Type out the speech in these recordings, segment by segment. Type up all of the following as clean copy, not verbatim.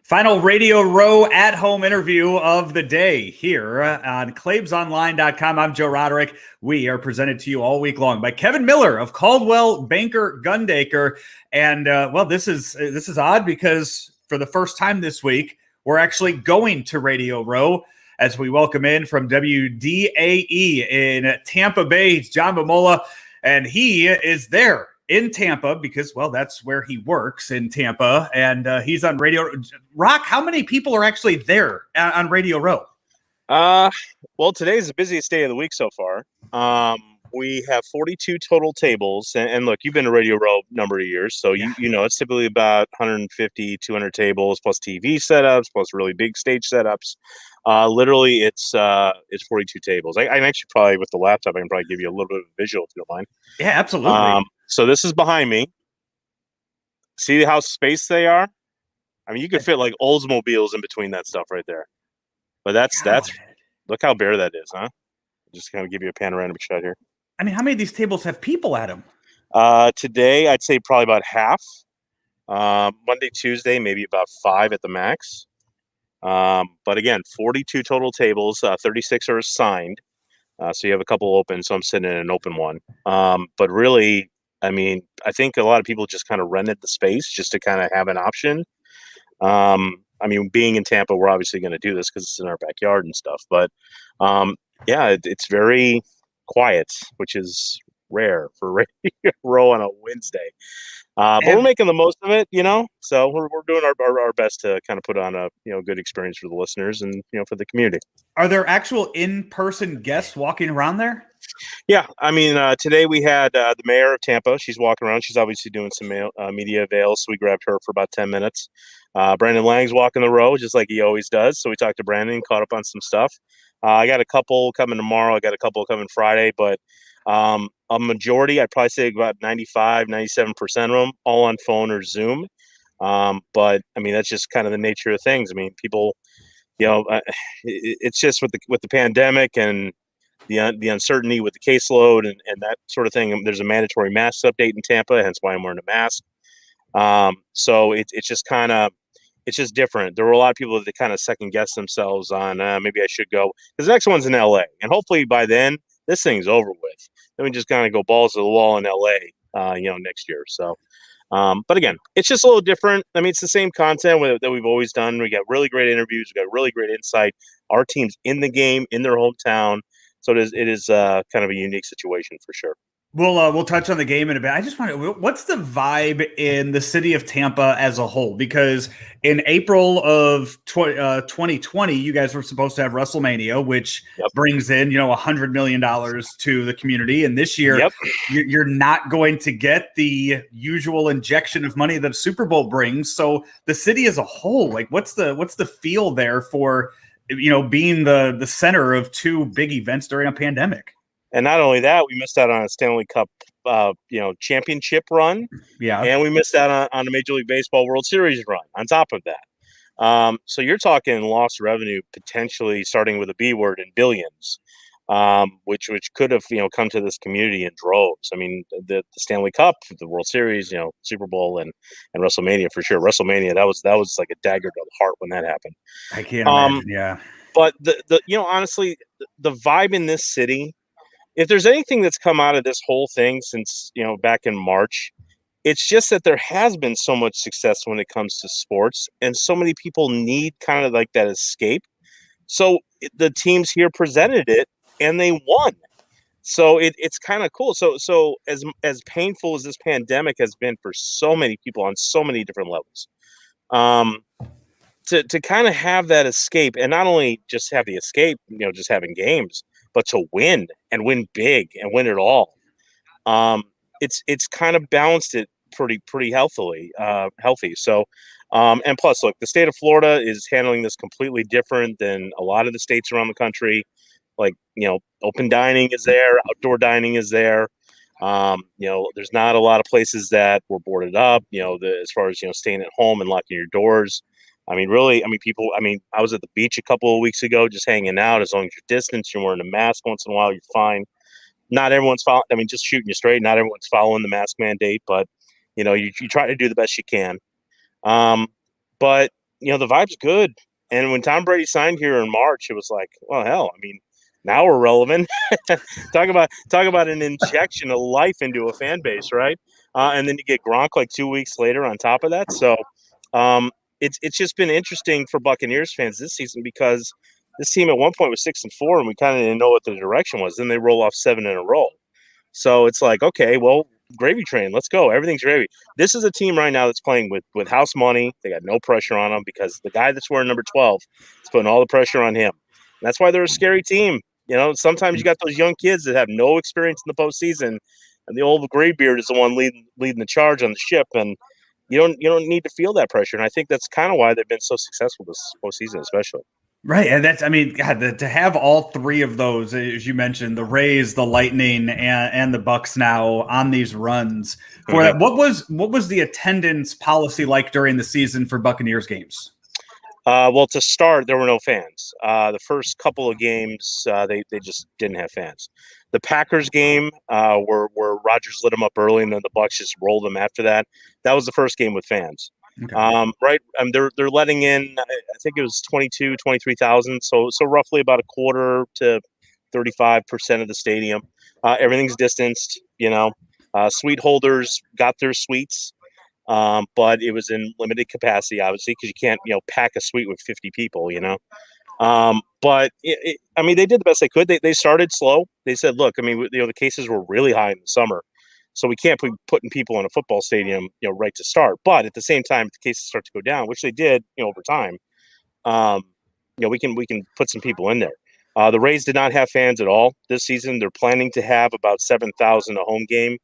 Final Radio Row at-home interview of the day here on ClaibsOnline.com. I'm Joe Roderick. We are presented to you all week long by Kevin Miller of Caldwell Banker Gundaker. And, this is odd because for the first time this week, we're actually going to Radio Row as we welcome in from WDAE in Tampa Bay, John Mamola, and he is there in Tampa because, that's where he works in Tampa, and he's on Radio Rock. How many people are actually there on Radio Row? Today's the busiest day of the week so far. We have 42 total tables, and look, you've been to Radio Row a number of years, so you know it's typically about 150, 200 tables plus TV setups plus really big stage setups. Literally, it's 42 tables. I actually probably with the laptop, I can probably give you a little bit of a visual if you don't mind. Yeah, absolutely. So this is behind me. See how spaced they are? I mean, you could fit like Oldsmobiles in between that stuff right there. But that's look how bare that is, huh? Just kind of give you a panoramic shot here. I mean, how many of these tables have people at them? Today, I'd say probably about half. Monday, Tuesday, maybe about 5 at the max. But again, 42 total tables, 36 are assigned. So you have a couple open, so I'm sitting in an open one. But really, I mean, I think a lot of people just kind of rented the space just to kind of have an option. I mean, being in Tampa, we're obviously going to do this because it's in our backyard and stuff. But it's very quiet, which is rare for Radio Row on a Wednesday. But we're making the most of it, So we're doing our best to kind of put on a good experience for the listeners and for the community. Are there actual in-person guests walking around there? Yeah, I mean, today we had the mayor of Tampa. She's walking around. She's obviously doing some media avails, so we grabbed her for about 10 minutes. Brandon Lang's walking the row, just like he always does. So we talked to Brandon, caught up on some stuff. I got a couple coming tomorrow. I got a couple coming Friday, but a majority, I'd probably say about 95, 97% of them, all on phone or Zoom. But, I mean, that's just kind of the nature of things. I mean, people, it's just with the pandemic and the uncertainty with the caseload and that sort of thing. There's a mandatory mask update in Tampa, hence why I'm wearing a mask. So it's just different. There were a lot of people that kind of second guess themselves on maybe I should go because the next one's in LA, and hopefully by then this thing's over with. Then we just kind of go balls to the wall in LA, next year. So, but again, it's just a little different. I mean, it's the same content that we've always done. We got really great interviews. We got really great insight. Our team's in the game in their hometown. So it is kind of a unique situation for sure. We'll touch on the game in a bit. I just wonder, what's the vibe in the city of Tampa as a whole? Because in April of 2020, you guys were supposed to have WrestleMania, which brings in $100 million to the community. And this year, you're not going to get the usual injection of money that a Super Bowl brings. So the city as a whole, like, what's the feel there for being the center of two big events during a pandemic? And not only that, we missed out on a Stanley Cup, championship run. Yeah. And we missed out on a Major League Baseball World Series run on top of that. So you're talking lost revenue potentially starting with a B word in billions, which could have, come to this community in droves. I mean, the Stanley Cup, the World Series, Super Bowl and WrestleMania for sure. WrestleMania, that was like a dagger to the heart when that happened. I can't imagine. Yeah. But honestly, the vibe in this city, if there's anything that's come out of this whole thing since, back in March, it's just that there has been so much success when it comes to sports and so many people need kind of like that escape. So the teams here presented it and they won. So it's kind of cool. So as painful as this pandemic has been for so many people on so many different levels, to kind of have that escape and not only just have the escape, just having games, but to win and win big and win it all. It's kind of balanced it pretty healthy. So, and plus, look, the state of Florida is handling this completely different than a lot of the states around the country. Like, open dining is there, outdoor dining is there. There's not a lot of places that were boarded up, as far as, staying at home and locking your doors. I mean, people, I was at the beach a couple of weeks ago, just hanging out. As long as you're distance, you're wearing a mask once in a while, you're fine. Not everyone's following, just shooting you straight. Not everyone's following the mask mandate, but, you try to do the best you can. But, the vibe's good. And when Tom Brady signed here in March, it was like, well, hell, I mean, now we're relevant. talk about an injection of life into a fan base, right? And then you get Gronk like 2 weeks later on top of that. So it's just been interesting for Buccaneers fans this season because this team at one point was 6-4, and we kind of didn't know what the direction was. Then they roll off 7 in a row. So it's like, okay, well, gravy train, let's go. Everything's gravy. This is a team right now that's playing with house money. They got no pressure on them because the guy that's wearing number 12 is putting all the pressure on him. And that's why they're a scary team. Sometimes you got those young kids that have no experience in the postseason, and the old graybeard is the one leading the charge on the ship. And you don't need to feel that pressure. And I think that's kind of why they've been so successful this postseason, especially. Right. And God, to have all three of those, as you mentioned, the Rays, the Lightning, and the Bucks now on these runs for that. What was the attendance policy like during the season for Buccaneers games? Well, to start, there were no fans. The first couple of games, they just didn't have fans. The Packers game, where Rodgers lit them up early, and then the Bucks just rolled them after that. That was the first game with fans. Okay. Right? They're letting in, I think it was 23,000, so roughly about a quarter to 35% of the stadium. Everything's distanced. Suite holders got their suites. But it was in limited capacity, obviously, because you can't, pack a suite with 50 people, But they did the best they could. They started slow. They said, look, the cases were really high in the summer, so we can't be putting people in a football stadium, right to start. But at the same time, if the cases start to go down, which they did, over time, we can put some people in there. The Rays did not have fans at all this season. They're planning to have about 7,000 a home game.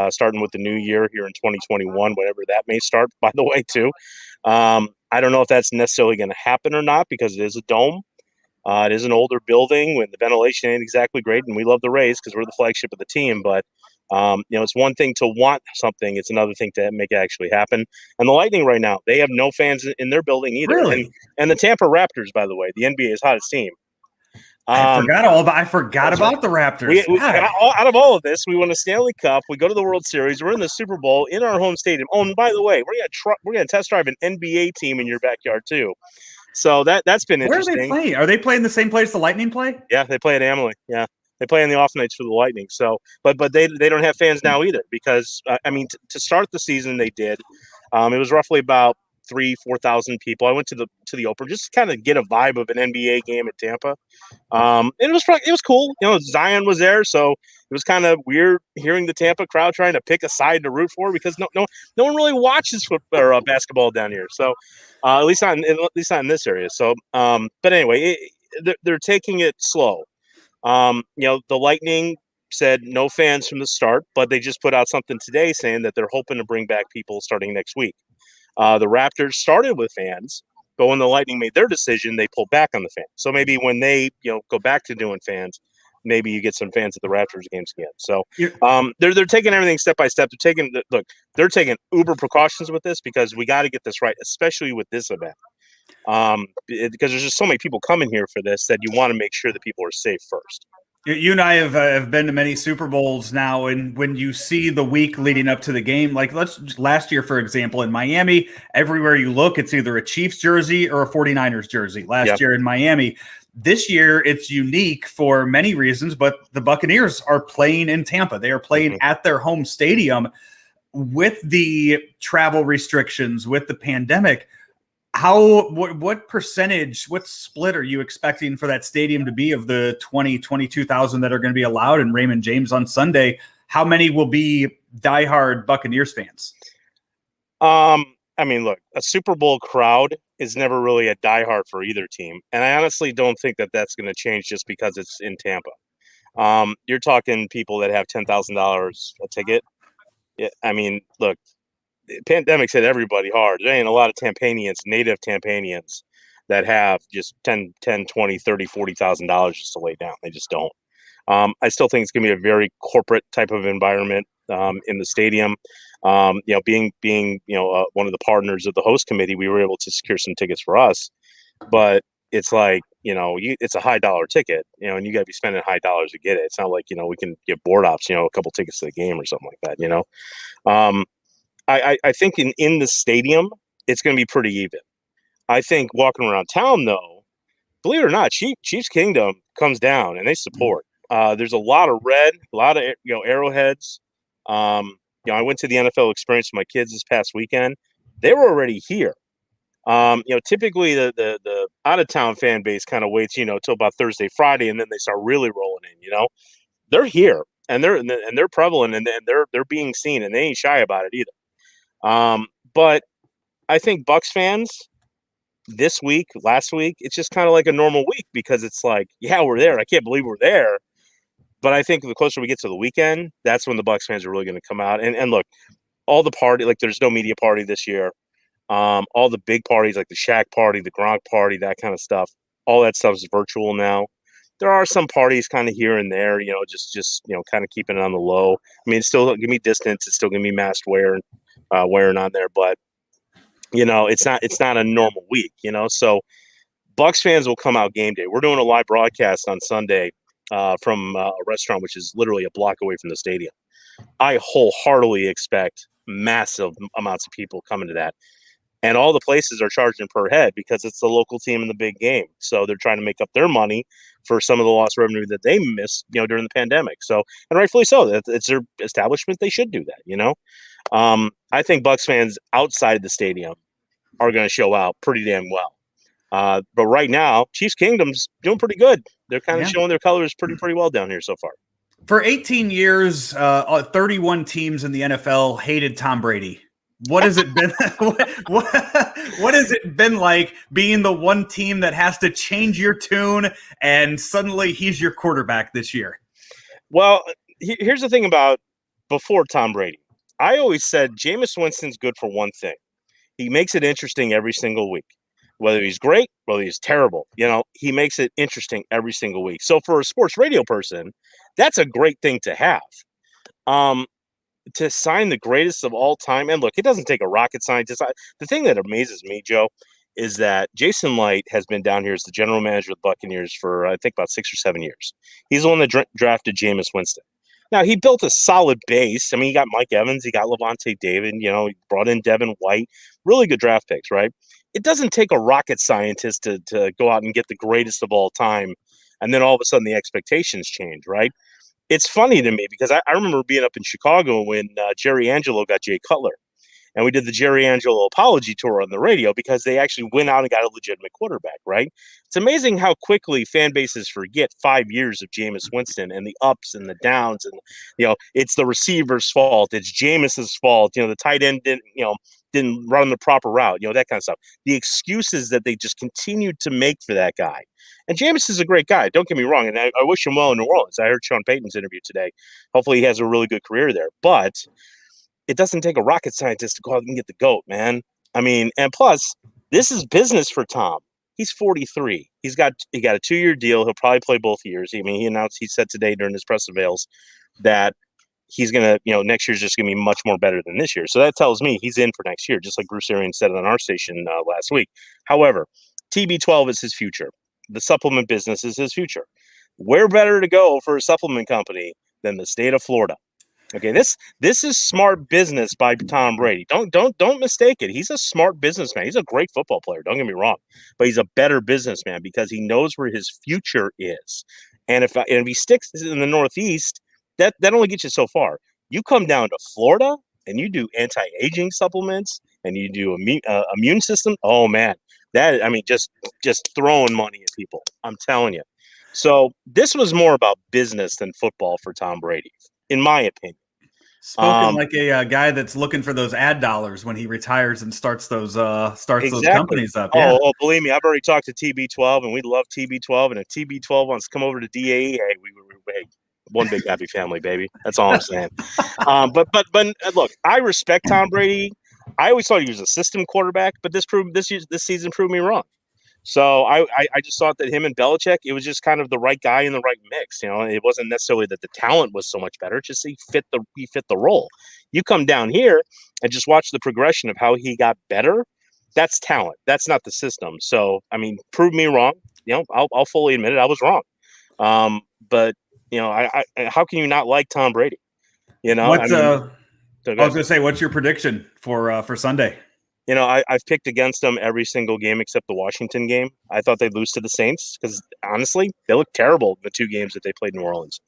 Starting with the new year here in 2021, whatever that may start, by the way, too. I don't know if that's necessarily going to happen or not because it is a dome. It is an older building when the ventilation ain't exactly great, and we love the Rays because we're the flagship of the team. But, it's one thing to want something. It's another thing to make it actually happen. And the Lightning right now, they have no fans in their building either. Really? And the Tampa Raptors, by the way, the NBA's hottest team. I forgot about the Raptors. Out of all of this, we won a Stanley Cup. We go to the World Series. We're in the Super Bowl in our home stadium. Oh, and by the way, we're gonna test drive an NBA team in your backyard too. So that's been interesting. Where are they playing? Are they playing the same place the Lightning play? Yeah, they play at Amalie. Yeah, they play on the off nights for the Lightning. So, but they don't have fans now either because to start the season they did. It was roughly about 3,000-4,000 people. I went to the opener just to kind of get a vibe of an NBA game at Tampa. It was cool. Zion was there, so it was kind of weird hearing the Tampa crowd trying to pick a side to root for because no one really watches football or basketball down here. So at least not in this area. So but anyway, they're taking it slow. The Lightning said no fans from the start, but they just put out something today saying that they're hoping to bring back people starting next week. The Raptors started with fans, but when the Lightning made their decision, they pulled back on the fans. So maybe when they, go back to doing fans, maybe you get some fans at the Raptors games again. So they're taking everything step by step. They're taking uber precautions with this because we got to get this right, especially with this event. Because there's just so many people coming here for this that you want to make sure that people are safe first. You and I have been to many Super Bowls now, and when you see the week leading up to the game, like last year, for example, in Miami, everywhere you look, it's either a Chiefs jersey or a 49ers jersey. Last year in Miami. This year, it's unique for many reasons, but the Buccaneers are playing in Tampa. They are playing at their home stadium with the travel restrictions, with the pandemic. What percentage, what split are you expecting for that stadium to be of the 22,000 that are going to be allowed in Raymond James on Sunday? How many will be diehard Buccaneers fans? Look, a Super Bowl crowd is never really a diehard for either team. And I honestly don't think that that's going to change just because it's in Tampa. You're talking people that have $10,000 a ticket. Yeah, look, the pandemic's hit everybody hard. There ain't a lot of Tampanians, native Tampanians, that have just $10, $20, $30, $40,000 just to lay down. They just don't. I still think it's going to be a very corporate type of environment in the stadium. Being one of the partners of the host committee, we were able to secure some tickets for us. But it's like, it's a high dollar ticket, and you got to be spending high dollars to get it. It's not like, we can get board ops, a couple tickets to the game or something like that, I think in the stadium, it's going to be pretty even. I think walking around town, though, believe it or not, Chiefs Kingdom comes down and they support. There's a lot of red, a lot of arrowheads. I went to the NFL experience with my kids this past weekend. They were already here. Typically the out of town fan base kind of waits, till about Thursday, Friday, and then they start really rolling in. They're here and they're prevalent and they're being seen and they ain't shy about it either. But I think Bucks fans this week, last week, it's just kind of like a normal week because it's like, yeah, we're there. I can't believe we're there. But I think the closer we get to the weekend, that's when the Bucks fans are really going to come out. And look, all the party, like there's no media party this year. All the big parties like the Shaq party, the Gronk party, that kind of stuff, all that stuff is virtual now. There are some parties kind of here and there, just kind of keeping it on the low. I mean, it's still give me distance. It's still going to be masked wearing on there, but it's not a normal week, So Bucks fans will come out game day. We're doing a live broadcast on Sunday from a restaurant which is literally a block away from the stadium. I wholeheartedly expect massive amounts of people coming to that. And all the places are charging per head because it's the local team in the big game. So they're trying to make up their money for some of the lost revenue that they missed, during the pandemic. So, and rightfully so, it's their establishment. They should do that, I think Bucks fans outside the stadium are going to show out pretty damn well. But right now, Chiefs Kingdom's doing pretty good. They're kind of showing their colors pretty well down here so far. For 18 years, 31 teams in the NFL hated Tom Brady. What has it been? What has it been like being the one team that has to change your tune and suddenly he's your quarterback this year? Well, here's the thing about before Tom Brady. I always said Jameis Winston's good for one thing. He makes it interesting every single week. Whether he's great, whether he's terrible, he makes it interesting every single week. So for a sports radio person, that's a great thing to have. To sign the greatest of all time, and look, it doesn't take a rocket scientist. The thing that amazes me, Joe, is that Jason Light has been down here as the general manager of the Buccaneers for, I think, about 6 or 7 years. He's the one that drafted Jameis Winston. Now, he built a solid base. I mean, he got Mike Evans, he got Levante David, he brought in Devin White. Really good draft picks, right? It doesn't take a rocket scientist to go out and get the greatest of all time, and then all of a sudden the expectations change, right? It's funny to me because I remember being up in Chicago when Jerry Angelo got Jay Cutler. And we did the Jerry Angelo apology tour on the radio because they actually went out and got a legitimate quarterback, right? It's amazing how quickly fan bases forget 5 years of Jameis Winston and the ups and the downs. And, it's the receiver's fault. It's Jameis's fault. The tight end didn't run the proper route, that kind of stuff. The excuses that they just continued to make for that guy. And Jameis is a great guy. Don't get me wrong. And I wish him well in New Orleans. I heard Sean Payton's interview today. Hopefully he has a really good career there. But it doesn't take a rocket scientist to go out and get the GOAT, man. I mean, and plus, this is business for Tom. He's 43. He got a 2-year deal. He'll probably play both years. I mean, he said today during his press avails that he's going to, next year's just going to be much more better than this year. So that tells me he's in for next year, just like Bruce Arians said on our station last week. However, TB12 is his future. The supplement business is his future. Where better to go for a supplement company than the state of Florida? Okay, this is smart business by Tom Brady. Don't mistake it. He's a smart businessman. He's a great football player. Don't get me wrong, but he's a better businessman because he knows where his future is. And if he sticks in the Northeast, that only gets you so far. You come down to Florida and you do anti-aging supplements and you do immune system. Oh man, just throwing money at people. I'm telling you. So this was more about business than football for Tom Brady, in my opinion. Spoken like a guy that's looking for those ad dollars when he retires and starts those those companies up. Yeah. Oh, believe me, I've already talked to TB12, and we love TB12. And if TB12 wants to come over to DAE, hey, hey, one big happy family, baby. That's all I'm saying. But look, I respect Tom Brady. I always thought he was a system quarterback, but this season proved me wrong. So I just thought that him and Belichick, it was just kind of the right guy in the right mix. It wasn't necessarily that the talent was so much better; just he fit the role. You come down here and just watch the progression of how he got better. That's talent. That's not the system. So I mean, prove me wrong. I'll fully admit it. I was wrong. But how can you not like Tom Brady? I was going to say, what's your prediction for Sunday? I've picked against them every single game except the Washington game. I thought they'd lose to the Saints because, honestly, they looked terrible the 2 games that they played in New Orleans.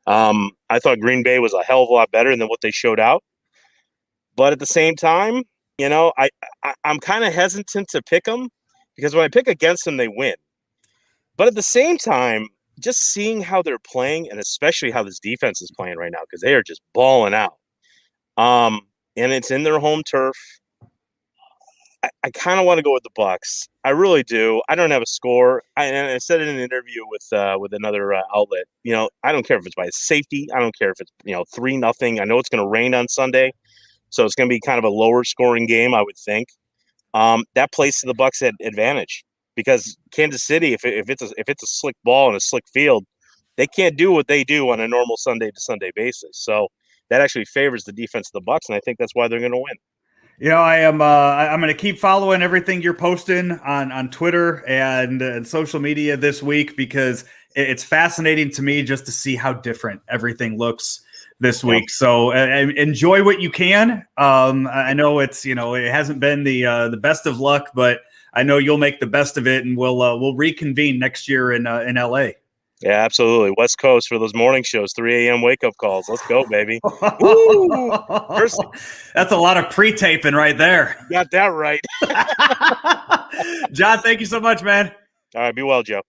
I thought Green Bay was a hell of a lot better than what they showed out. But at the same time, I'm kind of hesitant to pick them because when I pick against them, they win. But at the same time, just seeing how they're playing and especially how this defense is playing right now because they are just balling out. And it's in their home turf. I kind of want to go with the Bucks. I really do. I don't have a score. And I said it in an interview with another outlet. I don't care if it's by safety. I don't care if it's 3-0. I know it's going to rain on Sunday, so it's going to be kind of a lower scoring game, I would think. That plays to the Bucks at advantage because Kansas City, if it's a slick ball and a slick field, they can't do what they do on a normal Sunday to Sunday basis. So that actually favors the defense of the Bucks, and I think that's why they're going to win. I'm going to keep following everything you're posting on Twitter and social media this week because it's fascinating to me just to see how different everything looks this week. So enjoy what you can. I know it hasn't been the best of luck, but I know you'll make the best of it, and we'll reconvene next year in LA. Yeah, absolutely. West Coast for those morning shows, 3 a.m. wake-up calls. Let's go, baby. Woo! That's a lot of pre-taping right there. Got that right. John, thank you so much, man. All right, be well, Joe.